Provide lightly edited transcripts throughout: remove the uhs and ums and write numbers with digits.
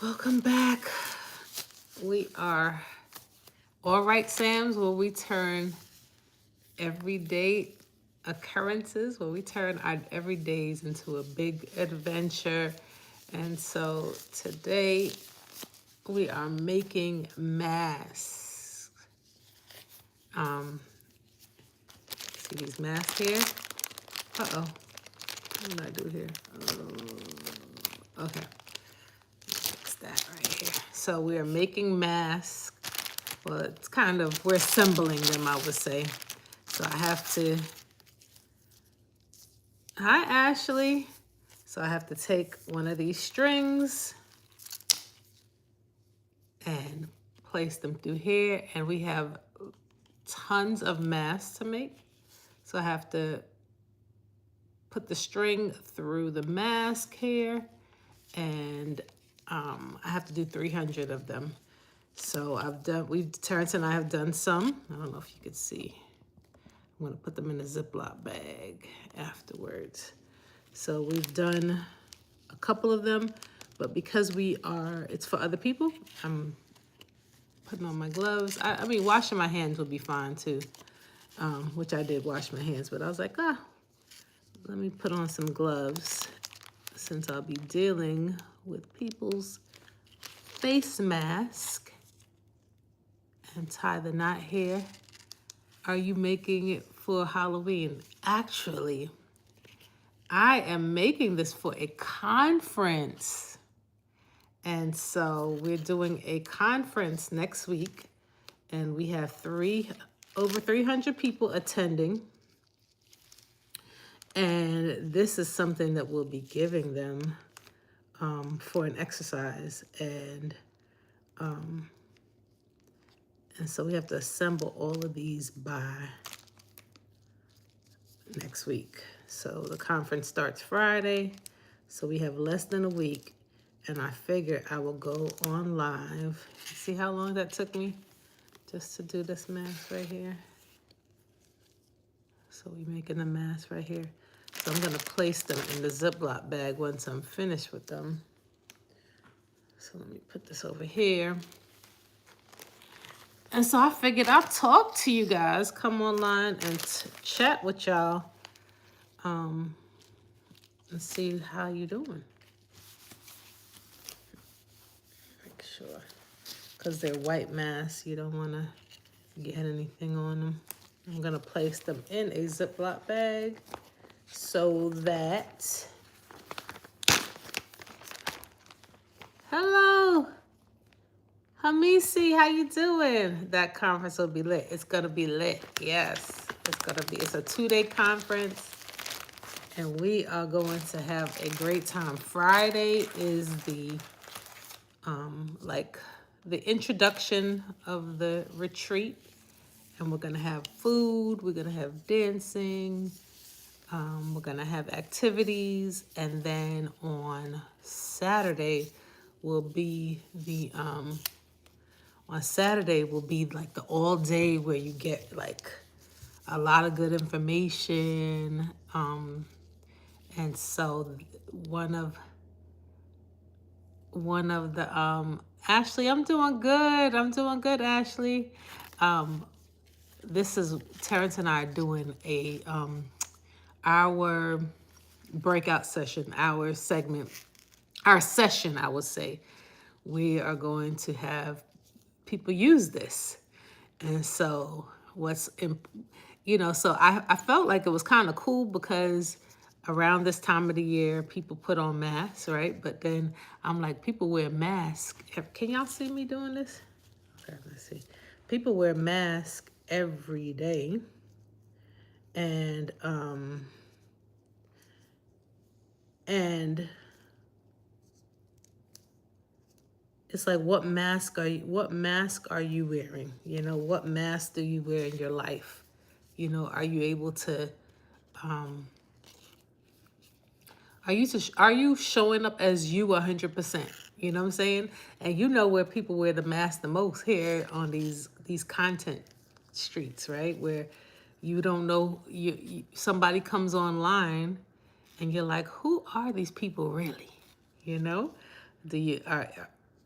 Welcome back. We are All Right Sam's, where we turn everyday occurrences, where we turn our everydays into a big adventure. And so today we are making masks. Um, See these masks here? Uh-oh. What did I do here? Okay. Fix that right here. So we are making masks. Well, it's kind of, we're assembling them, I would say. So I have to, hi, Ashley. So I have to take one of these strings and place them through here. And we have tons of masks to make. So I have to put the string through the mask here. And I have to do 300 of them. So Terrence and I have done some. I don't know if you could see. I'm gonna put them in a Ziploc bag afterwards. So we've done a couple of them, but because it's for other people, I'm putting on my gloves. I mean, washing my hands would be fine too, which I did wash my hands, but I was like, let me put on some gloves since I'll be dealing with people's face mask and tie the knot here. Are you making it for Halloween? Actually, I am making this for a conference. And so we're doing a conference next week, and we have over 300 people attending. And this is something that we'll be giving them for an exercise. And so we have to assemble all of these by next week. So the conference starts Friday, so we have less than a week, and I figure I will go on live. See how long that took me just to do this mask right here? So we're making the mask right here. So I'm gonna place them in the Ziploc bag once I'm finished with them. So let me put this over here. And so I figured I'll talk to you guys, come online and chat with y'all, and see how you doing. Make sure, because they're white masks, you don't want to get anything on them. I'm gonna place them in a Ziploc bag so that, hello, Hamisi, how you doing? That conference will be lit. It's gonna be lit, yes. It's a 2-day conference, and we are going to have a great time. Friday is the the introduction of the retreat, and we're gonna have food, we're gonna have dancing, we're gonna have activities, and then on Saturday will be like the all day where you get like a lot of good information. And so one of the Ashley, I'm doing good, Ashley. This is Terrence and I are doing our breakout session, our segment, our session, I would say. We are going to have people use this. And so so I felt like it was kind of cool because around this time of the year, people put on masks, right? But then I'm like, people wear masks. Can y'all see me doing this? Okay, let's see. People wear masks every day. And it's like, what mask are you wearing? You know, what mask do you wear in your life? You know, are you able to are you showing up as you 100%? You know what I'm saying? And you know where people wear the mask the most, here on these content streets, right? Where you don't know, somebody comes online and you're like, who are these people really? You know?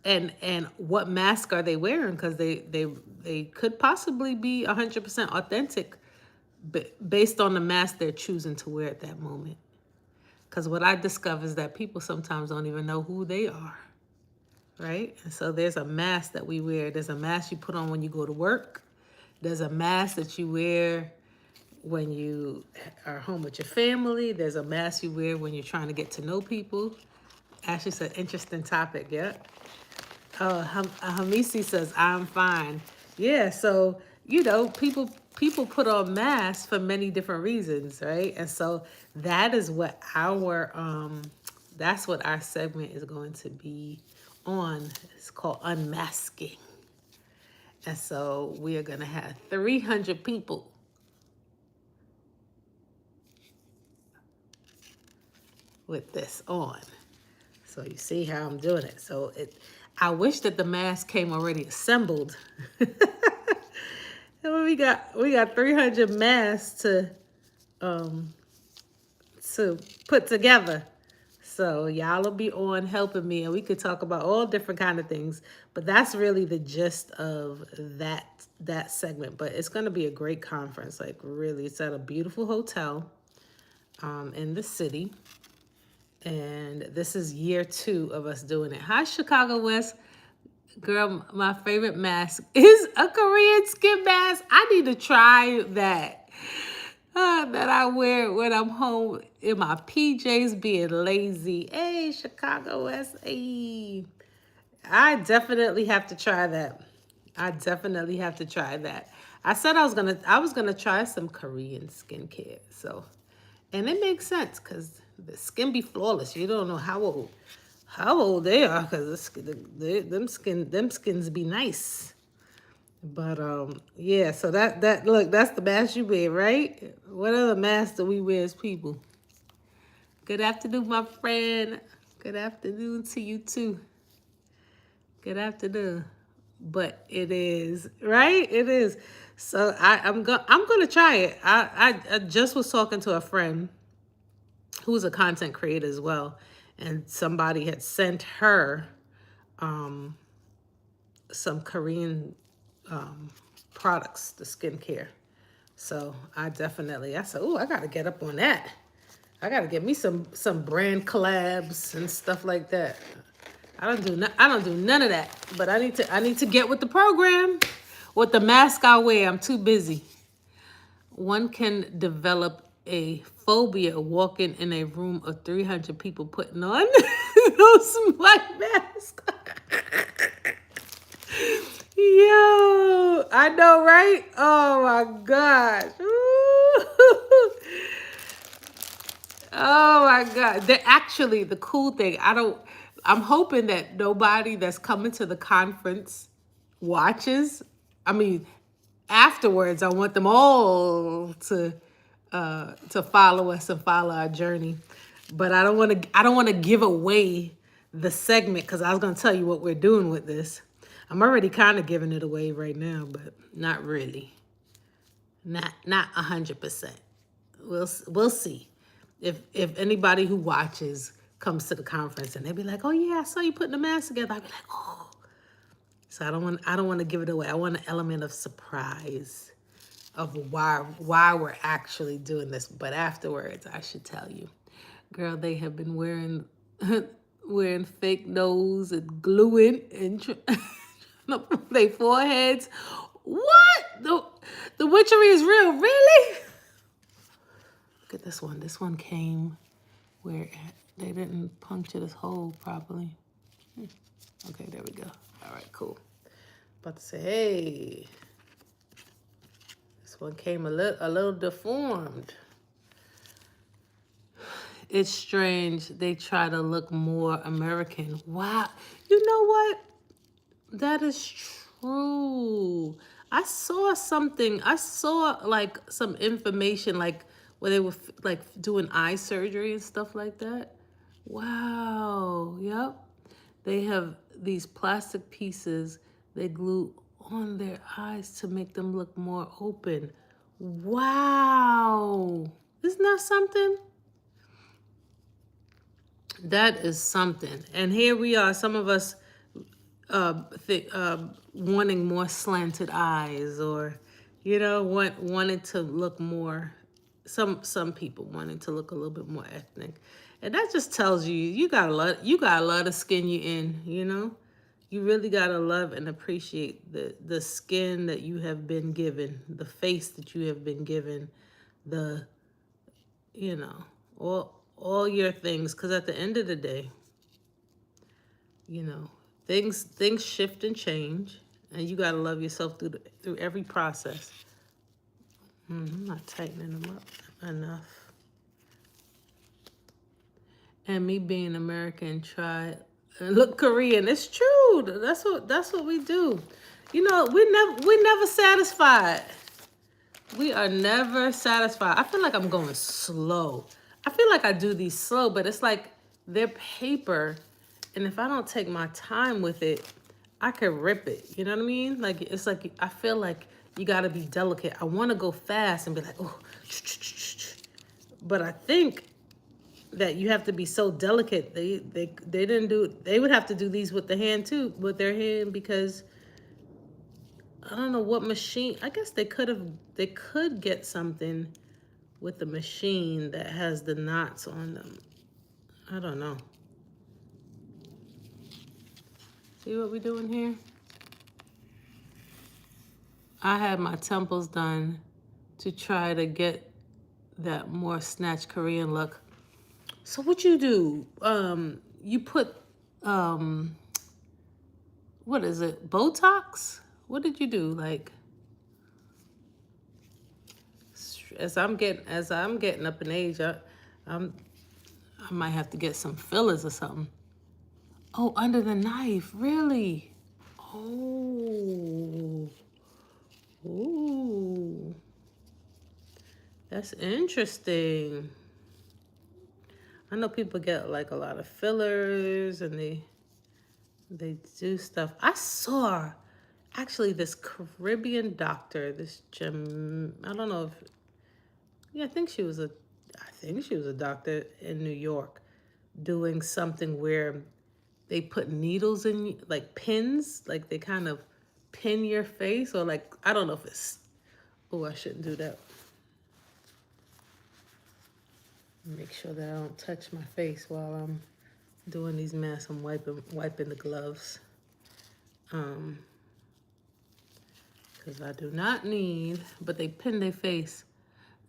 and what mask are they wearing? Because they could possibly be 100% authentic based on the mask they're choosing to wear at that moment. Because what I discover is that people sometimes don't even know who they are, right? And so there's a mask that we wear. There's a mask you put on when you go to work. There's a mask that you wear when you are home with your family. There's a mask you wear when you're trying to get to know people. Actually, it's an interesting topic, yeah. Hamisi says, I'm fine. Yeah, so, people put on masks for many different reasons, right? And so that's what our segment is going to be on. It's called Unmasking. And so we are going to have 300 people with this on. So you see how I'm doing it. So I wish that the mask came already assembled. And we got 300 masks to put together. So y'all will be on helping me, and we could talk about all different kind of things. But that's really the gist of that segment. But it's going to be a great conference. Like, really, it's at a beautiful hotel in the city. And this is year 2 of us doing it. Hi, Chicago West. Girl, my favorite mask is a Korean skin mask. I need to try that. That I wear when I'm home in my PJs being lazy. Hey, Chicago West. Hey. I definitely have to try that. I said I was gonna try some Korean skincare. So, and it makes sense because the skin be flawless. You don't know how old they are, because them skins be nice. But yeah, so that look, that's the mask you wear, right? What other masks do we wear as people? Good afternoon, my friend. Good afternoon to you too. Good afternoon. But it is, right? It is. So I'm gonna try it. I just was talking to a friend who's a content creator as well, and somebody had sent her some Korean products, the skincare. So I said, oh, I gotta get up on that. I gotta get me some brand collabs and stuff like that. I don't do none of that, but I need to get with the program. With the mask I wear, I'm too busy. One can develop a phobia walking in a room of 300 people putting on those white masks. Yo, I know, right? Oh my gosh. Oh my God. The cool thing, I'm hoping that nobody that's coming to the conference watches. I mean, afterwards, I want them all to follow us and follow our journey. But I don't want to give away the segment, because I was going to tell you what we're doing with this. I'm already kind of giving it away right now, but not really. Not 100%. We'll see. If anybody who watches comes to the conference and they be like, "Oh yeah, I saw you putting the mask together," I'll be like, "Oh." So I don't want to give it away. I want an element of surprise of why we're actually doing this. But afterwards, I should tell you, girl, they have been wearing fake nose and gluing and their foreheads. What? The witchery is real, really? Look at this one. This one came where they didn't puncture this hole properly. Okay, there we go. All right, cool. About to say, hey, this one came a little deformed. It's strange. They try to look more American. Wow. You know what? That is true. I saw like some information, like where they were like doing eye surgery and stuff like that. Wow. Yep. They have these plastic pieces they glue on their eyes to make them look more open. Wow. Isn't that something? That is something. And here we are, some of us wanting more slanted eyes, or wanting to look more. Some people wanting to look a little bit more ethnic, and that just tells you you gotta love the skin you in. You really gotta love and appreciate the skin that you have been given, the face that you have been given, the you know all your things. Because at the end of the day, you know things shift and change, and you gotta love yourself through every process. I'm not tightening them up enough. And me being American, try and look Korean. It's true. That's what we do. We never satisfied. We are never satisfied. I feel like I'm going slow. I feel like I do these slow, but it's like they're paper, and if I don't take my time with it, I could rip it. You know what I mean? Like it's like I feel like you got to be delicate. I want to go fast and be like, oh, but I think that you have to be so delicate. They didn't do. They would have to do these with the hand too, with their hand, because I don't know what machine. I guess they could get something with the machine that has the knots on them. I don't know. See what we're doing here? I had my temples done to try to get that more snatch Korean look. So what you do? You put what is it? Botox? What did you do? Like, as I'm getting up in age, I might have to get some fillers or something. Oh, under the knife, really? Oh, ooh, that's interesting. I know people get like a lot of fillers, and they do stuff. I saw actually this Caribbean doctor, this gym. I don't know if yeah, I think she was a doctor in New York, doing something where they put needles in, like pins, like they kind of pin your face, or like I don't know if it's. Oh, I shouldn't do that. Make sure that I don't touch my face while I'm doing these masks. I'm wiping the gloves. Because I do not need, but they pin their face.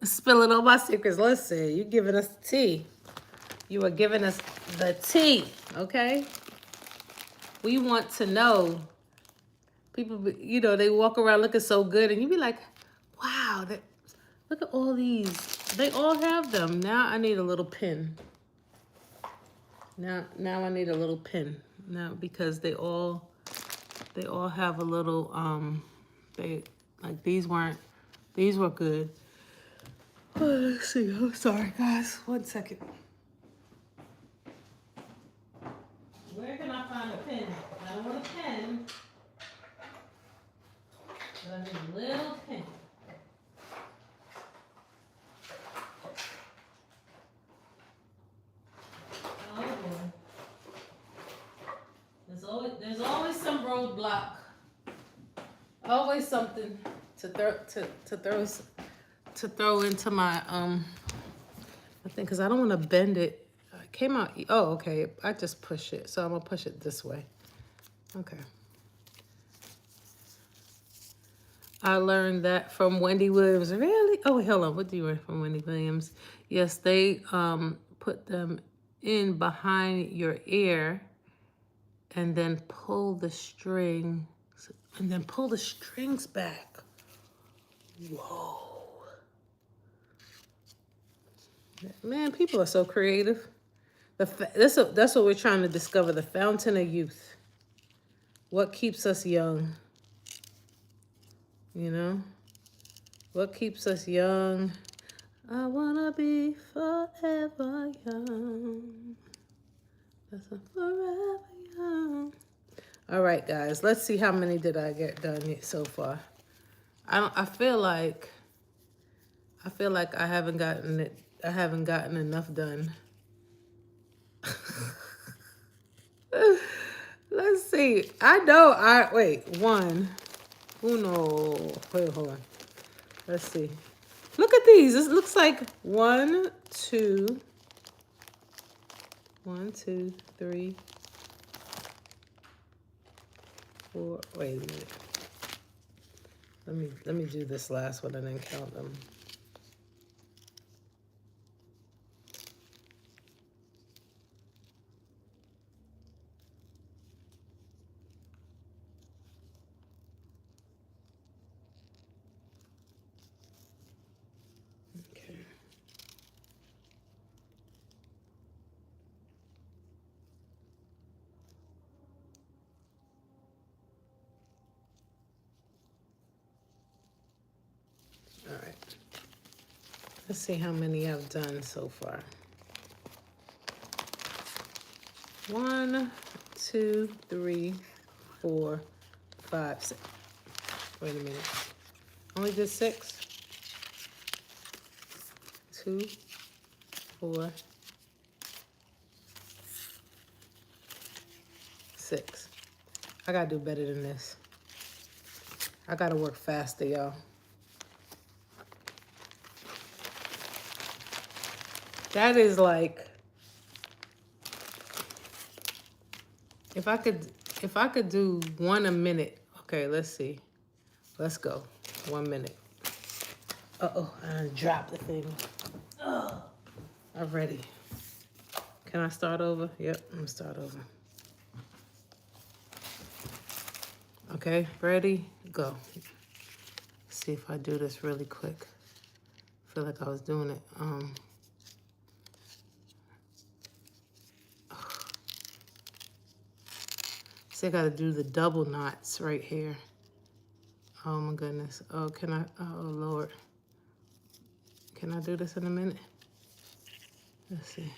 Spilling all my secrets. Listen, you giving us the tea. You are giving us the tea, okay? We want to know. People, they walk around looking so good, and you be like, wow, look at all these. They all have them. Now I need a little pin. Now I need a little pin. Now, because they all have a little, these were good. Oh, let's see. I'm sorry, guys. 1 second. Where can I find a pin? I don't want a pen, but I need a little pin. Oh boy. There's always some roadblock. Always something to throw into my I think, because I don't want to bend it. It came out. Oh, okay. I just push it, so I'm gonna push it this way. Okay. I learned that from Wendy Williams. Really? Oh, wait, hold on. What do you learn from Wendy Williams? Yes, they put them in behind your ear, and then pull the string, and then pull the strings back. Whoa. Man, people are so creative. That's what we're trying to discover, the fountain of youth. What keeps us young? What keeps us young? I wanna be forever young. That's a forever young. All right, guys. Let's see how many did I get done so far. I feel like I haven't gotten enough done. Let's see. Wait, one. Uno. Wait, hold on. Let's see. Look at these. This looks like 1, 2. 1, 2, 3, 4. Wait a minute. Let me do this last one and then count them. Okay. All right. Let's see how many I've done so far. 1, 2, 3, 4, 5, 6. Wait a minute. Only did 6. 2, 4, 6. I gotta do better than this. I gotta work faster, y'all. That is like, if I could do 1 a minute. Okay, let's see. Let's go. 1 minute. Uh-oh, I dropped the thing. Oh, I'm ready. Can I start over? Yep, I'm gonna start over. Okay, ready? Go. See if I do this really quick. I feel like I was doing it. See, I gotta do the double knots right here. Oh my goodness. Oh, can I? Oh Lord. Can I do this in a minute? Let's see.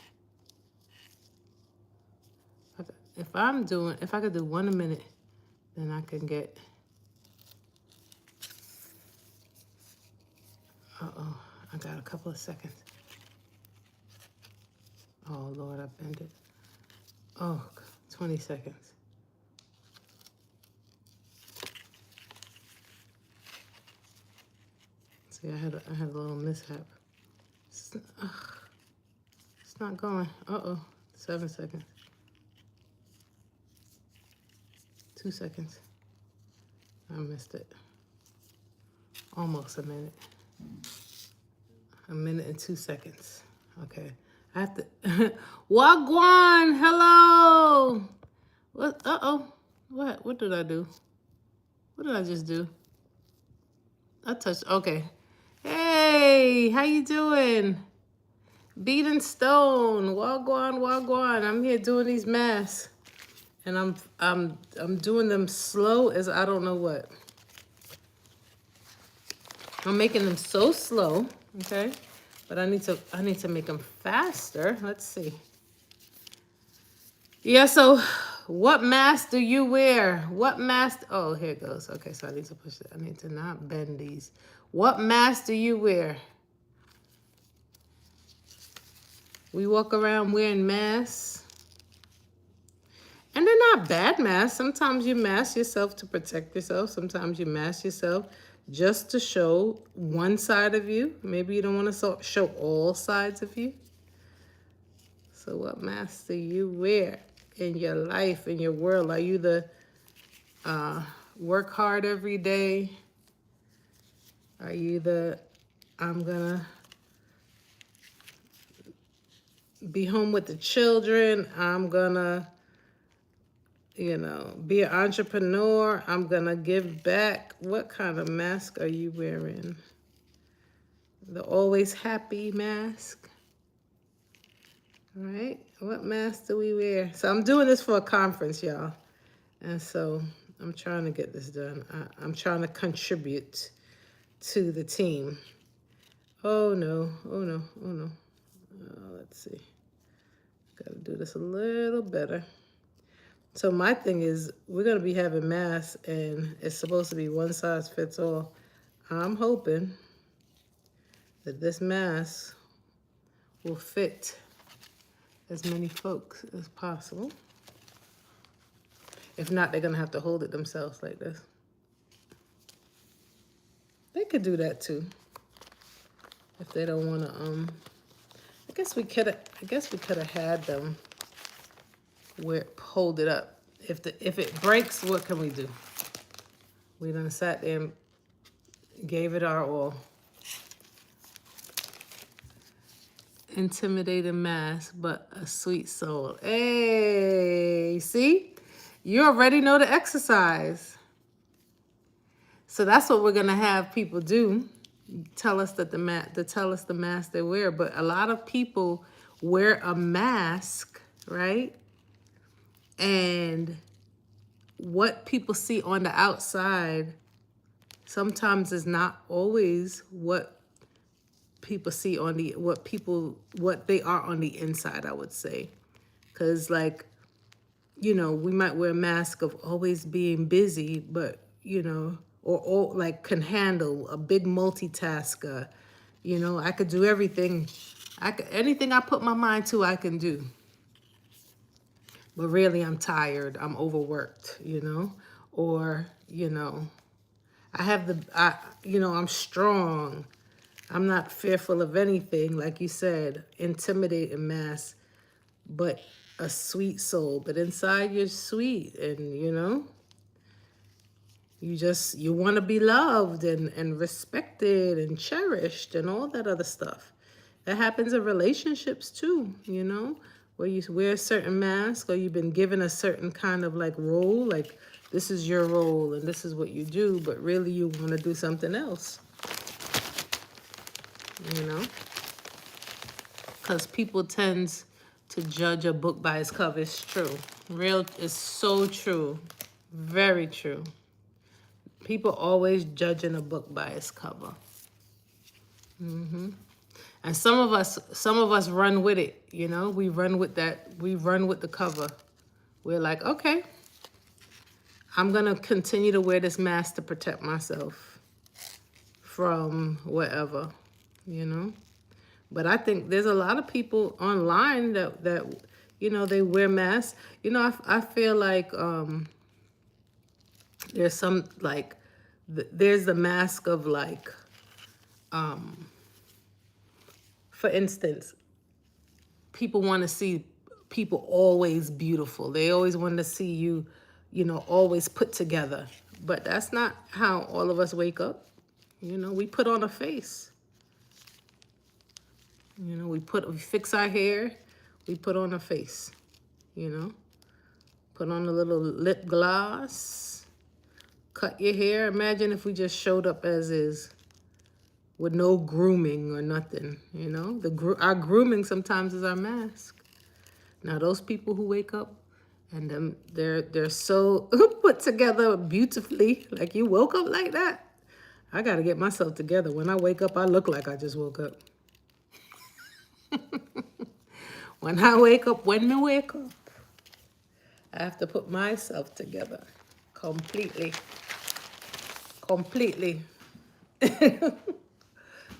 If I could do 1 a minute, then I can get. Uh-oh, I got a couple of seconds. Oh Lord, I bent it. Oh, 20 seconds. See, I had a little mishap. It's not going. Uh-oh, 7 seconds. 2 seconds. I missed it. Almost a minute. 1 minute and 2 seconds. Okay. I have to. Wagwan, hello. What? Uh-oh. What did I do? What did I just do? I touched. Okay. Hey, how you doing? Beating Stone. Wagwan, wagwan. I'm here doing these masks, and I'm doing them slow as I don't know what. I'm making them so slow, okay? But I need to make them faster. Let's see. Yeah, so what mask do you wear? What mask? Oh, here it goes. Okay, so I need to push it. I need to not bend these. What mask do you wear? We walk around wearing masks. And they're not bad masks. Sometimes you mask yourself to protect yourself. Sometimes you mask yourself just to show one side of you. Maybe you don't want to show all sides of you. So what mask do you wear in your life, in your world? Are you the work hard every day? Are you the I'm gonna be home with the children, I'm gonna, be an entrepreneur, I'm gonna give back? What kind of mask are you wearing? The always happy mask? All right, what mask do we wear? So I'm doing this for a conference, y'all. And so I'm trying to get this done. I'm trying to contribute to the team. Oh no, oh no, oh no. Let's see. Gotta do this a little better. So my thing is, we're gonna be having masks and it's supposed to be one size fits all. I'm hoping that this mask will fit as many folks as possible. If not, they're gonna have to hold it themselves like this. They could do that too. If they don't wanna, I guess we could have had them hold it up. If it breaks, what can we do? We done sat there and gave it our all. Intimidating mask, but a sweet soul. Hey, see? You already know the exercise. So that's what we're gonna have people do. Tell us that tell us the mask they wear. But a lot of people wear a mask, right? And what people see on the outside sometimes is not always what people see on what they are on the inside, I would say. Because like, we might wear a mask of always being busy, but or like can handle a big multitasker. I could do everything. Anything I put my mind to, I can do. But really, I'm tired. I'm overworked. Or I'm strong. I'm not fearful of anything, like you said, intimidating mask, but a sweet soul. But inside you're sweet, and you want to be loved and respected and cherished and all that other stuff. That happens in relationships too, where you wear a certain mask or you've been given a certain kind of like role, like this is your role and this is what you do, but really you want to do something else. Because people tend to judge a book by its cover. It's true. It's so true. Very true. People always judging a book by its cover. And some of us run with it, we run with that. We run with the cover. We're like, okay, I'm going to continue to wear this mask to protect myself from whatever, But I think there's a lot of people online that they wear masks. I feel like there's some like there's the mask of like for instance, people want to see people always beautiful. They always want to see you, always put together. But that's not how all of us wake up. We put on a face. We fix our hair, we put on a face, put on a little lip gloss, cut your hair. Imagine if we just showed up as is with no grooming or nothing, our grooming sometimes is our mask. Now those people who wake up and they're so put together beautifully, like you woke up like that. I got to get myself together. When I wake up, I look like I just woke up. When I wake up, I have to put myself together completely.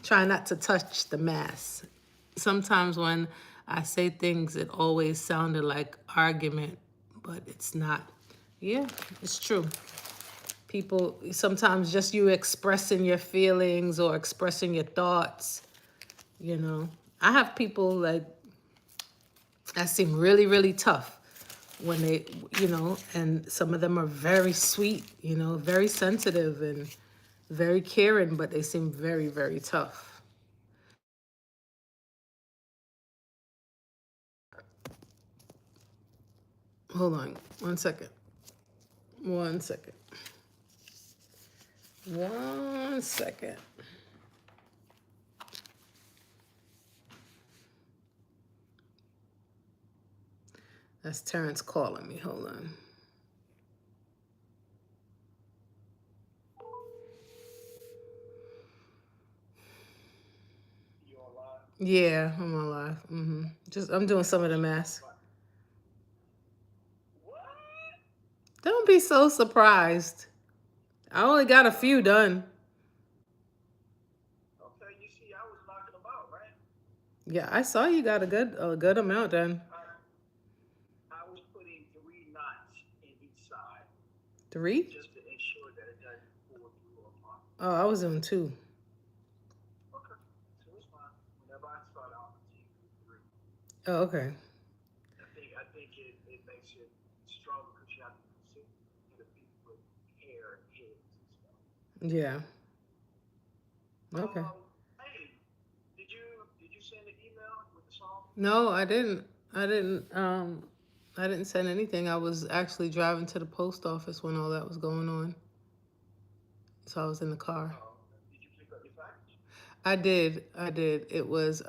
Try not to touch the mask. Sometimes when I say things, it always sounded like argument, but it's not. Yeah, it's true. People, sometimes just you expressing your feelings or expressing your thoughts, I have people like that seem really, really tough when they, and some of them are very sweet, very sensitive and very caring, but they seem very, very tough. Hold on, 1 second. 1 second. 1 second. That's Terrence calling me. Hold on. You alive? Yeah, I'm alive. I'm doing some of the masks. What? Don't be so surprised. I only got a few done. Okay, you see, I was knocking them out, right? Yeah, I saw you got a good amount done. I was putting 3 knots in each side. 3? just to ensure that it doesn't pull through or pop. Oh, I was doing 2. Okay, so it's fine. Whenever I start out, I'm team 3. Oh, okay. I think it makes it stronger because you have to consider people with hair and heads and stuff. Yeah. Okay. Hey, did you send an email with the song? No, I didn't. I didn't. I didn't send anything. I was actually driving to the post office when all that was going on. So I was in the car. Did you pick up your package? I did. I did. It was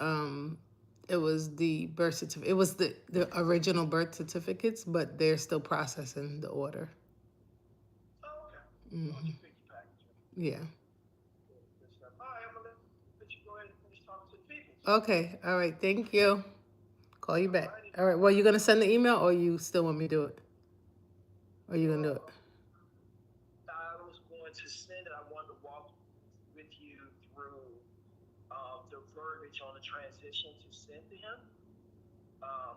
the birth certificate. It was the original birth certificates, but they're still processing the order. Oh, okay. As long as Hmm. you picked your package up. Yeah. Good stuff. All right, I'm gonna let you go ahead and finish talking to the people. Okay. All right. Thank you. Call you back. Alrighty. All right. Well, you gonna send the email, or you still want me to do it? Or you gonna do it? I was going to send it. I wanted to walk with you through the verbiage on the transition to send to him.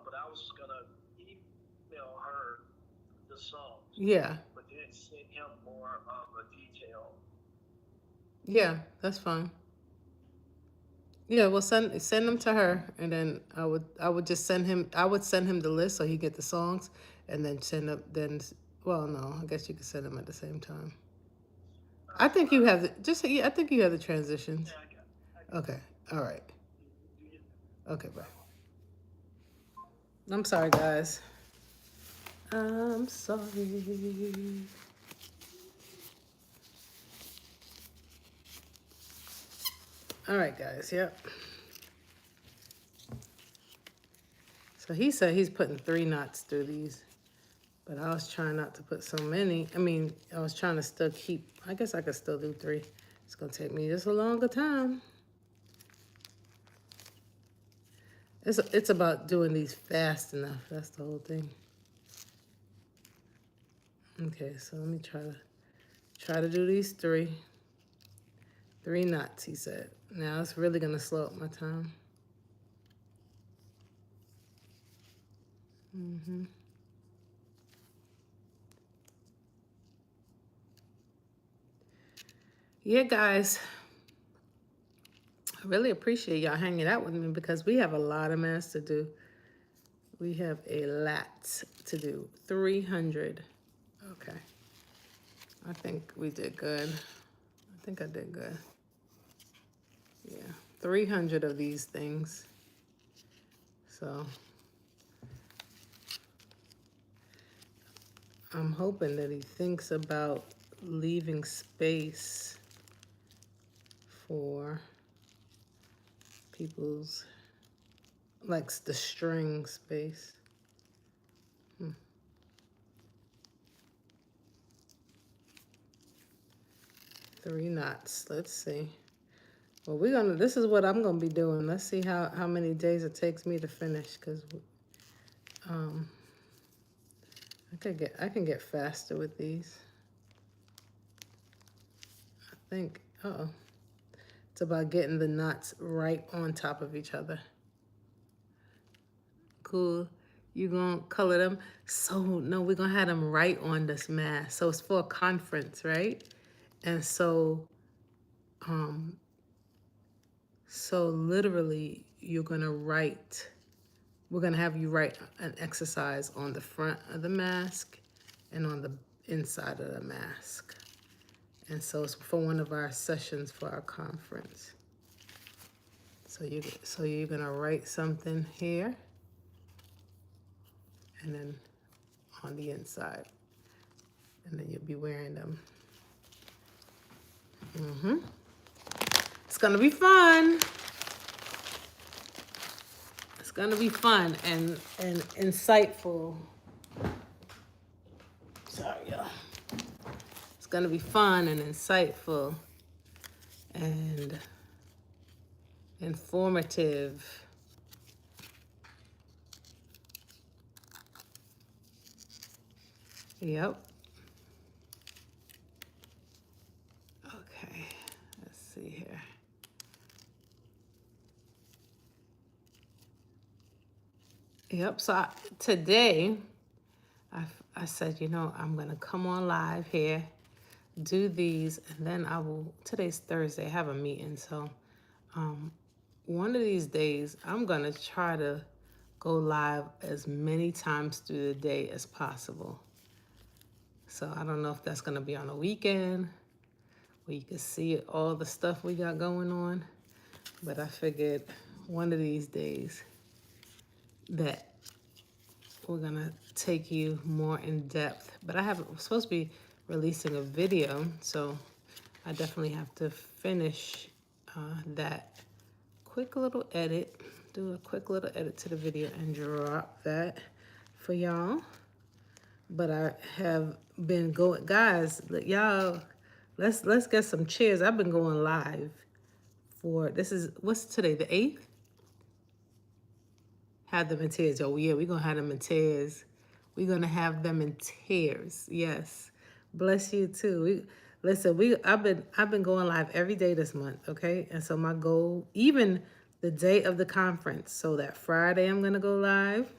But I was gonna email her the songs, Yeah. but then send him more of a detail. Yeah. That's fine. Yeah. Well, send them to her, and then I would just send him. I would send him the list so he get the songs, and then send up. Then, well, no, I guess you could send them at the same time. I think you have yeah, I think you have the transitions. Yeah, I got Okay. All right. do you. Okay. Bye. I'm sorry, guys. I'm sorry. All right, guys. Yep. So he said he's putting 3 knots through these, but I was trying not to put so many. I mean, I was trying to still keep. I guess I could still do 3. It's gonna take me just a longer time. It's about doing these fast enough. That's the whole thing. Okay, so let me try to do these 3. 3 knots, he said. Now it's really gonna slow up my time. Yeah, guys, I really appreciate y'all hanging out with me because we have a lot of math to do. We have a lot to do. 300. Okay. I think we did good. I think I did good. Yeah. 300 of these things. So I'm hoping that he thinks about leaving space for people's, like the string space. 3 knots. Let's see. Well, this is what I'm gonna be doing. Let's see how many days it takes me to finish, because I can get faster with these. I think, it's about getting the knots right on top of each other. Cool. You gonna color them? So no, we're gonna have them right on this mask. So it's for a conference, right? And so literally you're gonna write, we're gonna have you write an exercise on the front of the mask and on the inside of the mask. And so it's for one of our sessions for our conference. So you're gonna write something here and then on the inside. And then you'll be wearing them. It's gonna be fun. It's gonna be fun and insightful. Sorry, y'all. It's gonna be fun and insightful and informative. Yep. Okay, let's see here. Yep, so today I said, you know, I'm going to come on live here, do these, and then I will, today's Thursday, I have a meeting. So one of these days, I'm going to try to go live as many times through the day as possible. So I don't know if that's going to be on a weekend where you can see all the stuff we got going on. But I figured one of these days that we're gonna take you more in depth. But I'm supposed to be releasing a video, so I definitely have to finish that quick little edit, do a quick little edit to the video and drop that for y'all. But I have been going, guys, y'all, let's get some cheers. I've been going live for, what's today, the 8th? Have them in tears. Oh yeah, we're gonna have them in tears. We're gonna have them in tears. Yes. Bless you too. I've been going live every day this month, okay? And so my goal, even the day of the conference, so that Friday I'm gonna go live.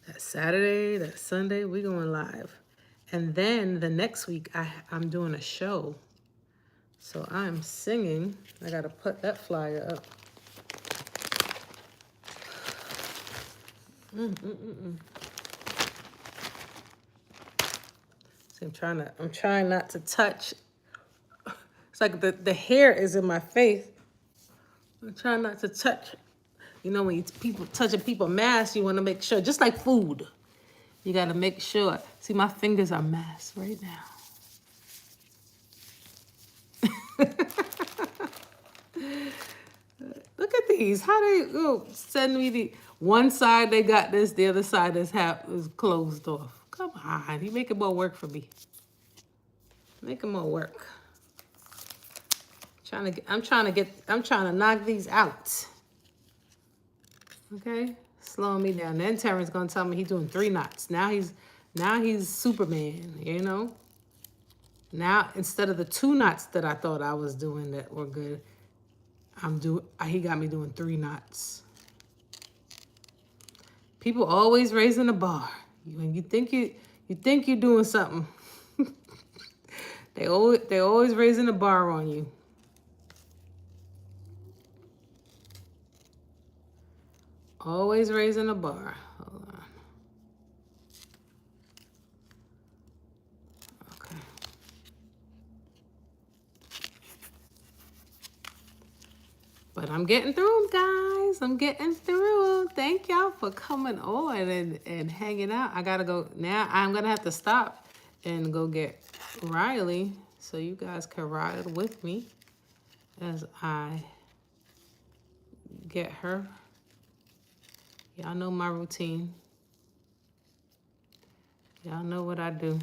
That Saturday, that Sunday, we're going live. And then the next week I'm doing a show. So I'm singing. I gotta put that flyer up. See, I'm trying not to touch. It's like the hair is in my face. I'm trying not to touch. You know, when people touching people's masks, you want to make sure, just like food, you got to make sure. See, my fingers are masked right now. Look at these. How they send me the one side they got this, the other side is closed off. Come on, you making more work for me. Making more work. I'm trying to knock these out. Okay, slowing me down. Then Terrence's gonna tell me he's doing 3 knots. Now he's Superman. You know. Now instead of the 2 knots that I thought I was doing that were good, he got me doing 3 knots. People always raising the bar. When you think you're doing something, they always raising the bar on you. Always raising the bar. Hold on. Okay. But I'm getting through them, guys. I'm getting through them. Thank y'all for coming on and hanging out. I gotta go now. I'm gonna have to stop and go get Riley so you guys can ride with me as I get her. Y'all know my routine. Y'all know what I do.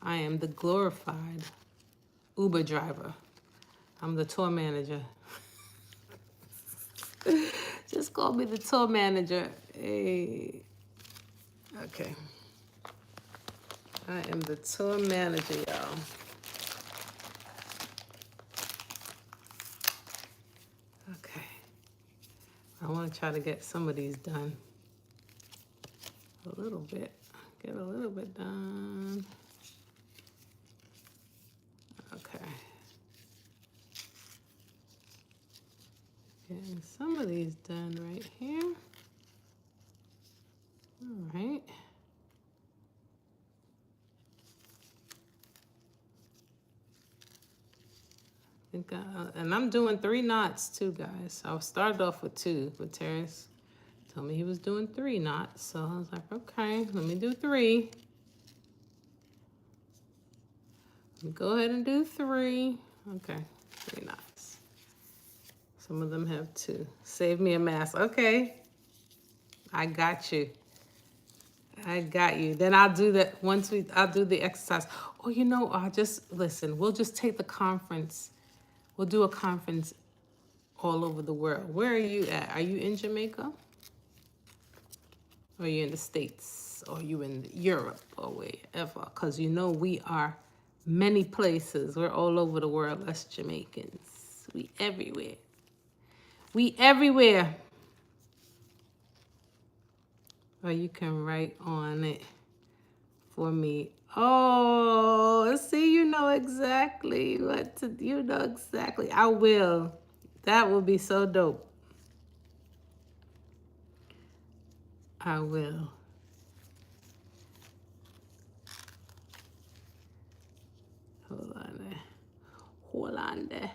I am the glorified Uber driver. I'm the tour manager. Just call me the tour manager. Hey. Okay. I am the tour manager, y'all. Okay. I want to try to get some of these done. A little bit. Get a little bit done. Okay. Getting some of these done right here. All right. And I'm doing 3 knots too, guys. I started off with 2, but Terrence told me he was doing 3 knots. So I was like, okay, let me do 3. Let me go ahead and do 3. Okay, 3 knots. Some of them have 2. Save me a mask. Okay. I got you. I got you. Then I'll do that I'll do the exercise. Oh, you know, listen, we'll just take the conference. We'll do a conference all over the world. Where are you at? Are you in Jamaica? Or are you in the States? Or are you in Europe or wherever? Because you know we are many places. We're all over the world, us Jamaicans. We everywhere. We everywhere. or you can write on it for me. Oh, see, you know exactly what to, you know exactly. I will. That will be so dope. I will. Hold on there. Hold on there.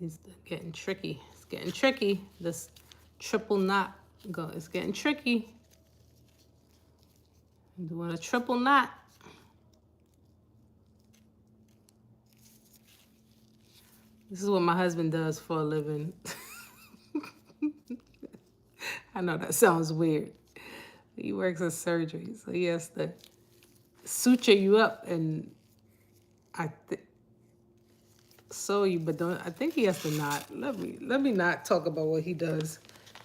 It's getting tricky. It's getting tricky. This triple knot go. It's getting tricky. I'm doing a triple knot. This is what my husband does for a living. I know that sounds weird. He works in surgery, so he has to suture you up and sew you, but don't. I think he has to not. Let me not talk about what he does,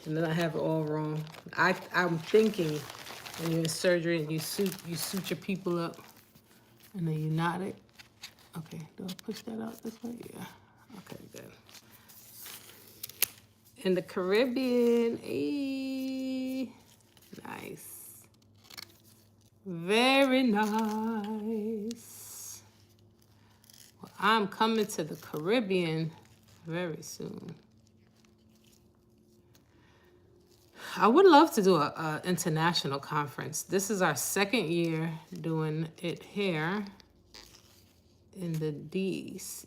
and then I have it all wrong. I'm thinking when you're in surgery and you suture people up, and then you knot it. Okay, do I push that out this way? Yeah. Okay, good. In the Caribbean, nice. Very nice. Well, I'm coming to the Caribbean very soon. I would love to do a international conference. This is our second year doing it here in the DC.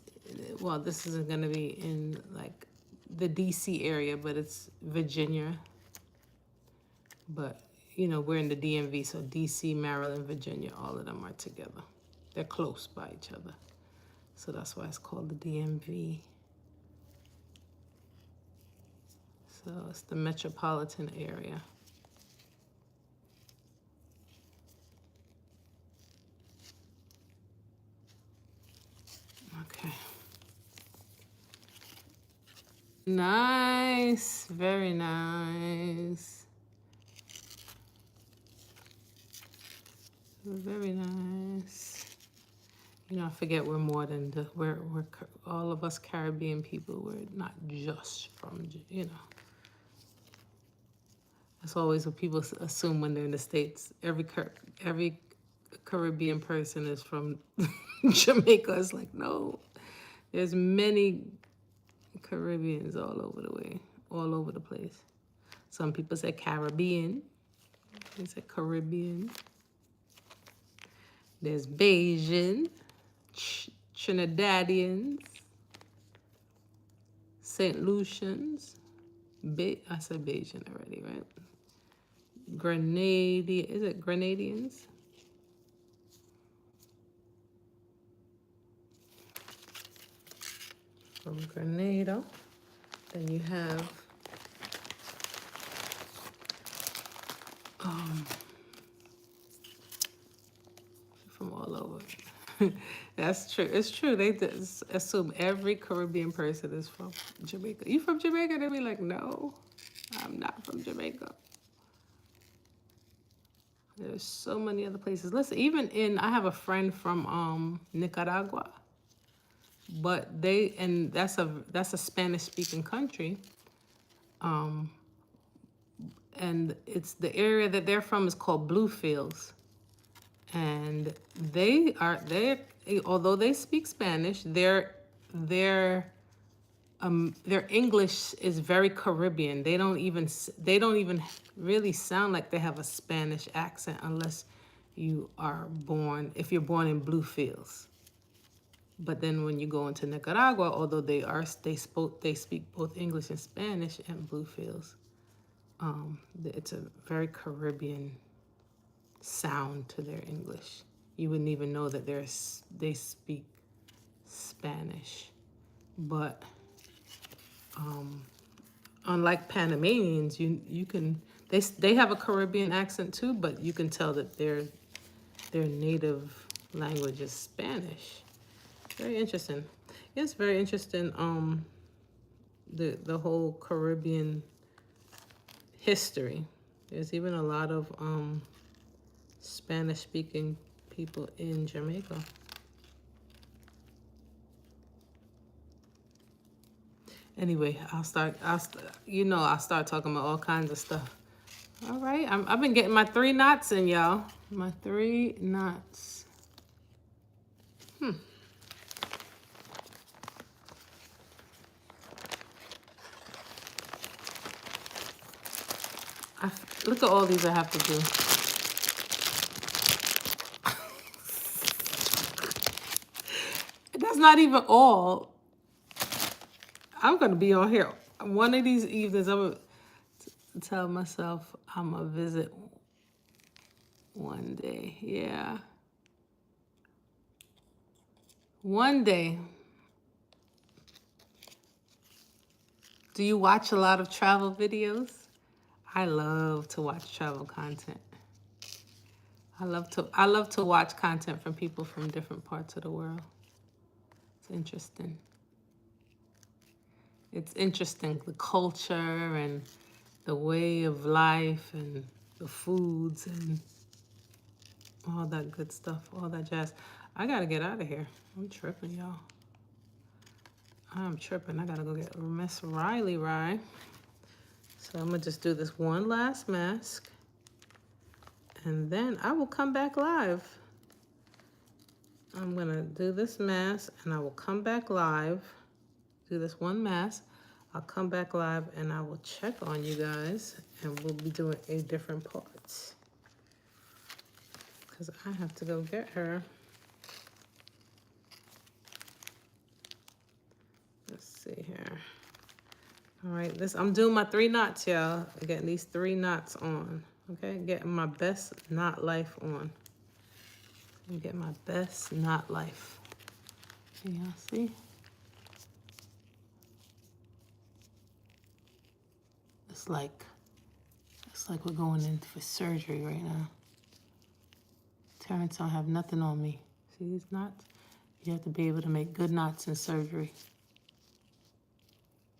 Well, this isn't going to be in like the DC area, but it's Virginia. But, you know, we're in the DMV, so DC, Maryland, Virginia, all of them are together. They're close by each other. So that's why it's called the DMV. So it's the metropolitan area. Okay. Nice, very nice. Very nice. You know, I forget we're more than we're all of us Caribbean people. We're not just from, you know. That's always what people assume when they're in the States. Every Caribbean person is from Jamaica. It's like, no, there's many Caribbeans all over the way, all over the place. Some people say Caribbean. They say Caribbean. There's Bajan, Trinidadians, St. Lucians. I said Bajan already, right? Grenadian, is it Grenadians? From Grenada. Then you have from all over. That's true. It's true. They just assume every Caribbean person is from Jamaica. You from Jamaica? They be like, no, I'm not from Jamaica. There's so many other places. Listen, I have a friend from Nicaragua, but that's a Spanish speaking country. And it's the area that they're from is called Bluefields. And although they speak Spanish, their English is very Caribbean. They don't even really sound like they have a Spanish accent unless if you're born in Bluefields. But then when you go into Nicaragua, although they speak both English and Spanish in Bluefields, it's a very Caribbean sound to their English. You wouldn't even know that they speak Spanish. But unlike Panamanians, they have a Caribbean accent too, but you can tell that their native language is Spanish. Very interesting. It's very interesting. The whole Caribbean history. There's even a lot of Spanish-speaking people in Jamaica. Anyway, I'll start talking about all kinds of stuff. All right, I've been getting my 3 knots in, y'all. My 3 knots. Look at all these I have to do. That's not even all. I'm gonna be on here one of these evenings. I'm gonna tell myself I'm gonna visit one day. Yeah, one day. Do you watch a lot of travel videos? I love to watch travel content. I love to watch content from people from different parts of the world. It's interesting. It's interesting, the culture and the way of life and the foods and all that good stuff, all that jazz. I gotta get out of here. I'm tripping, y'all. I'm tripping. I gotta go get Miss Riley right. So I'm gonna just do this one last mask and then I will come back live. I'm gonna do this mask and I will come back live. Do this one mask. I'll come back live and I will check on you guys and we'll be doing a different parts. Because I have to go get her. Let's see here. All right, I'm doing my 3 knots, y'all. I'm getting these 3 knots on. Okay, getting my best knot life on. I'm getting my best knot life. Can y'all see? It's like we're going in for surgery right now. Terrence don't have nothing on me. See these knots? You have to be able to make good knots in surgery.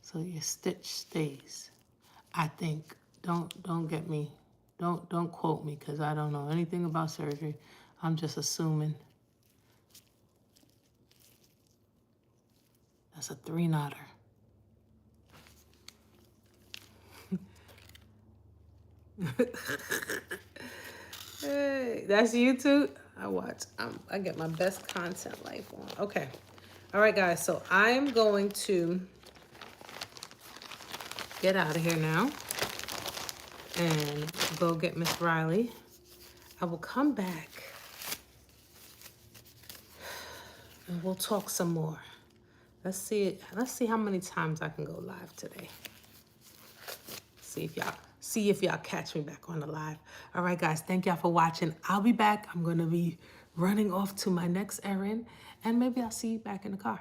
So your stitch stays. I think. Don't get me. Don't quote me because I don't know anything about surgery. I'm just assuming. That's a 3-knotter. Hey, that's YouTube. I watch. I get my best content life on. Okay. All right, guys. So I'm going to get out of here now and go get Miss Riley. I will come back and we'll talk some more. Let's see how many times I can go live today. See if y'all catch me back on the live. All right, guys, thank y'all for watching. I'll be back. I'm gonna be running off to my next errand and maybe I'll see you back in the car.